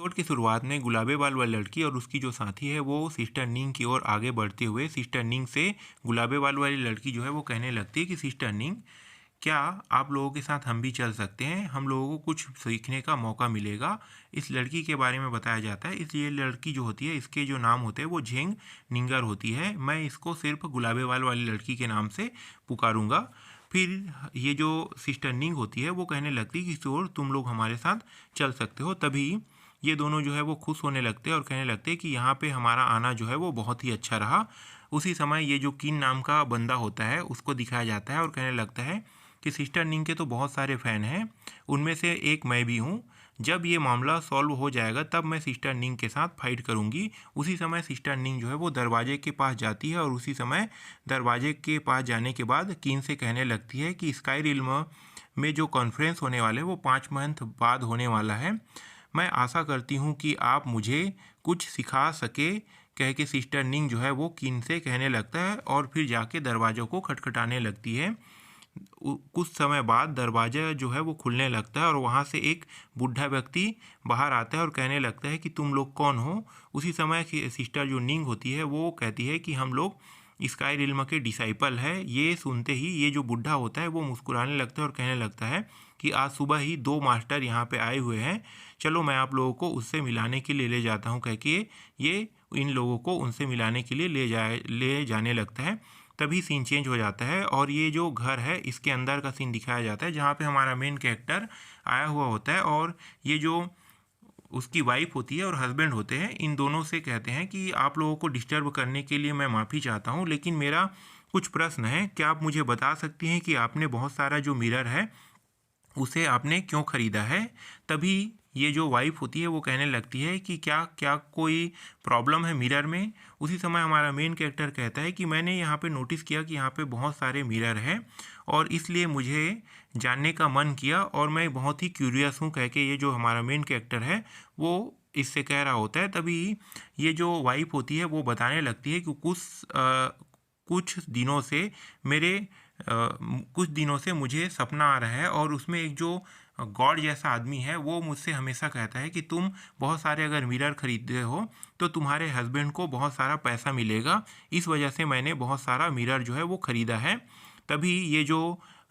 Episode की शुरुआत में गुलाबी बाल वाली लड़की और उसकी जो साथी है वो सिस्टर निंग की ओर आगे बढ़ते हुए सिस्टर निंग से गुलाबी बाल वाली लड़की जो है वो कहने लगती है कि सिस्टर निंग, क्या आप लोगों के साथ हम भी चल सकते हैं, हम लोगों को कुछ सीखने का मौका मिलेगा। इस लड़की के बारे में बताया जाता है। इसलिए लड़की जो होती है इसके जो नाम होते हैं वो झेंग निंगर होती है। मैं इसको सिर्फ गुलाबी बाल वाली लड़की के नाम से पुकारूंगा। फिर ये जो सिस्टर निंग होती है वो कहने लगती है कि किशोर तुम लोग हमारे साथ चल सकते हो। तभी ये दोनों जो है वो खुश होने लगते हैं और कहने लगते हैं कि यहाँ पे हमारा आना जो है वो बहुत ही अच्छा रहा। उसी समय ये जो किन नाम का बंदा होता है उसको दिखाया जाता है और कहने लगता है कि सिस्टर निंग के तो बहुत सारे फ़ैन हैं, उनमें से एक मैं भी हूँ। जब ये मामला सॉल्व हो जाएगा तब मैं सिस्टर निंग के साथ फाइट करूँगी। उसी समय सिस्टर निंग जो है वो दरवाजे के पास जाती है और उसी समय दरवाजे के पास जाने के बाद किन से कहने लगती है कि स्काई रिल्म में जो कॉन्फ्रेंस होने वाले वो 5 मंथ बाद होने वाला है। मैं आशा करती हूँ कि आप मुझे कुछ सिखा सके, कह के सिस्टर निंग जो है वो किन से कहने लगता है और फिर जाके दरवाज़ों को खटखटाने लगती है। कुछ समय बाद दरवाज़ा जो है वो खुलने लगता है और वहाँ से एक बूढ़ा व्यक्ति बाहर आता है और कहने लगता है कि तुम लोग कौन हो। उसी समय सिस्टर जो निंग होती है वो कहती है कि हम लोग स्काई रिल्म के डिसाइपल है। ये सुनते ही ये जो बूढ़ा होता है वो मुस्कुराने लगता है और कहने लगता है कि आज सुबह ही 2 मास्टर यहाँ पे आए हुए हैं, चलो मैं आप लोगों को उससे मिलाने के लिए ले जाता हूँ। कह के ये इन लोगों को उनसे मिलाने के लिए ले जाने लगता है। तभी सीन चेंज हो जाता है और ये जो घर है इसके अंदर का सीन दिखाया जाता है जहाँ पे हमारा मेन कैरेक्टर आया हुआ होता है और ये जो उसकी वाइफ होती है और हस्बैंड होते हैं, इन दोनों से कहते हैं कि आप लोगों को डिस्टर्ब करने के लिए मैं माफ़ी चाहता हूँ, लेकिन मेरा कुछ प्रश्न है। क्या आप मुझे बता सकती हैं कि आपने बहुत सारा जो मिरर है उसे आपने क्यों ख़रीदा है। तभी ये जो वाइफ होती है वो कहने लगती है कि क्या क्या कोई प्रॉब्लम है मिरर में। उसी समय हमारा मेन कैरेक्टर कहता है कि मैंने यहाँ पे नोटिस किया कि यहाँ पे बहुत सारे मिरर हैं और इसलिए मुझे जानने का मन किया और मैं बहुत ही क्यूरियस हूँ, कह के ये जो हमारा मेन कैरेक्टर है वो इससे कह रहा होता है। तभी ये जो वाइफ होती है वो बताने लगती है कि कुछ दिनों से कुछ दिनों से मुझे सपना आ रहा है और उसमें एक जो गॉड जैसा आदमी है वो मुझसे हमेशा कहता है कि तुम बहुत सारे अगर मिरर खरीदते हो तो तुम्हारे हस्बैंड को बहुत सारा पैसा मिलेगा। इस वजह से मैंने बहुत सारा मिरर जो है वो ख़रीदा है। तभी ये जो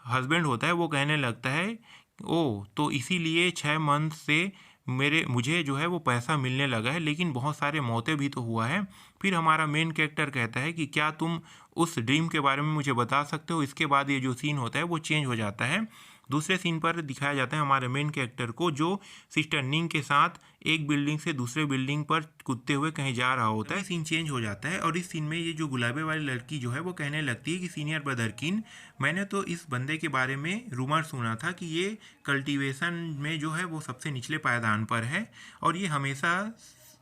हस्बैंड होता है वो कहने लगता है, ओ तो इसीलिए 6 मंथ से मुझे जो है वो पैसा मिलने लगा है, लेकिन बहुत सारे मौतें भी तो हुआ है। फिर हमारा मेन कैरेक्टर कहता है कि क्या तुम उस ड्रीम के बारे में मुझे बता सकते हो। इसके बाद ये जो सीन होता है वो चेंज हो जाता है। दूसरे सीन पर दिखाया जाता है हमारे मेन कैरेक्टर को जो सिस्टर निंग के साथ एक बिल्डिंग से दूसरे बिल्डिंग पर कूदते हुए कहीं जा रहा होता है। सीन चेंज हो जाता है और इस सीन में ये जो गुलाबी वाली लड़की जो है वो कहने लगती है कि सीनियर ब्रदर किन, मैंने तो इस बंदे के बारे में रूमर सुना था कि ये कल्टीवेशन में जो है वो सबसे निचले पायदान पर है और ये हमेशा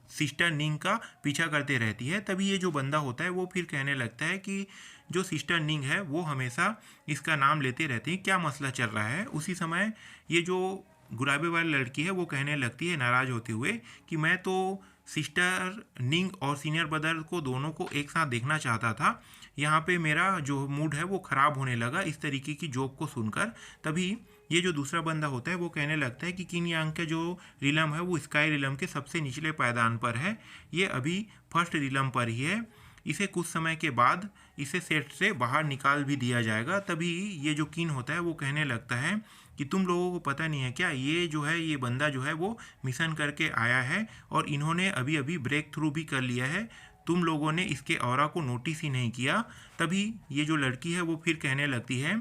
सिस्टर निंग का पीछा करते रहती है। तभी ये जो बंदा होता है वो फिर कहने लगता है कि जो सिस्टर निंग है वो हमेशा इसका नाम लेते रहती है, क्या मसला चल रहा है। उसी समय ये जो गुलाबी वाली लड़की है वो कहने लगती है नाराज़ होते हुए कि मैं तो सिस्टर निंग और सीनियर ब्रदर को दोनों को एक साथ देखना चाहता था, यहाँ पे मेरा जो मूड है वो ख़राब होने लगा इस तरीके की जोक को सुनकर। तभी ये जो दूसरा बंदा होता है वो कहने लगता है कि किन यांग का जो रिलम है वो स्काई रिलम के सबसे निचले पायदान पर है, ये अभी फर्स्ट रिलम पर ही है, इसे कुछ समय के बाद इसे सेट से बाहर निकाल भी दिया जाएगा। तभी ये जो किन होता है वो कहने लगता है कि तुम लोगों को पता नहीं है क्या, ये जो है ये बंदा जो है वो मिशन करके आया है और इन्होंने अभी अभी ब्रेक थ्रू भी कर लिया है, तुम लोगों ने इसके ऑरा को नोटिस ही नहीं किया। तभी ये जो लड़की है वो फिर कहने लगती है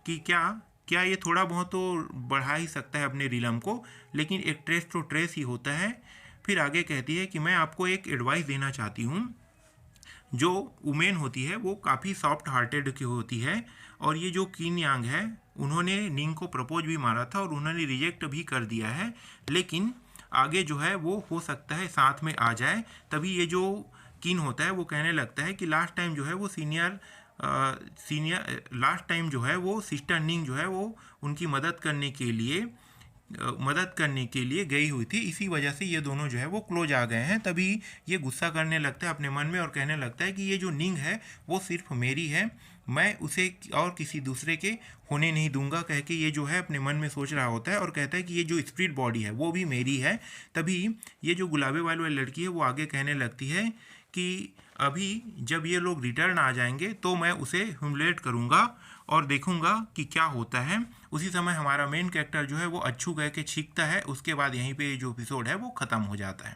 कि क्या क्या ये थोड़ा बहुत तो बढ़ा ही सकता है अपने रिलम को, लेकिन एक ट्रेस तो ट्रेस ही होता है। फिर आगे कहती है कि मैं आपको एक एडवाइस देना चाहती हूँ। जो वुमेन होती है वो काफ़ी सॉफ्ट हार्टेड की होती है और ये जो किन यांग है उन्होंने निंग को प्रपोज भी मारा था और उन्होंने रिजेक्ट भी कर दिया है, लेकिन आगे जो है वो हो सकता है साथ में आ जाए। तभी ये जो किन होता है वो कहने लगता है कि लास्ट टाइम जो है वो लास्ट टाइम जो है वो सिस्टर निंग जो है वो उनकी मदद करने के लिए मदद करने के लिए गई हुई थी। इसी वजह से ये दोनों जो है वो क्लोज आ गए हैं। तभी ये गुस्सा करने लगता है अपने मन में और कहने लगता है कि ये जो निंग है वो सिर्फ मेरी है, मैं उसे और किसी दूसरे के होने नहीं दूंगा, कह के ये जो है अपने मन में सोच रहा होता है और कहता है कि ये जो स्पिरिट बॉडी है वो भी मेरी है। तभी ये जो गुलाबी बाल वाली लड़की है वो आगे कहने लगती है कि अभी जब ये लोग रिटर्न आ जाएंगे तो मैं उसे ह्यूमिलेट करूंगा और देखूंगा कि क्या होता है। उसी समय हमारा मेन कैरेक्टर जो है वो अच्छू कह के छींकता है। उसके बाद यहीं पे जो एपिसोड है वो ख़त्म हो जाता है।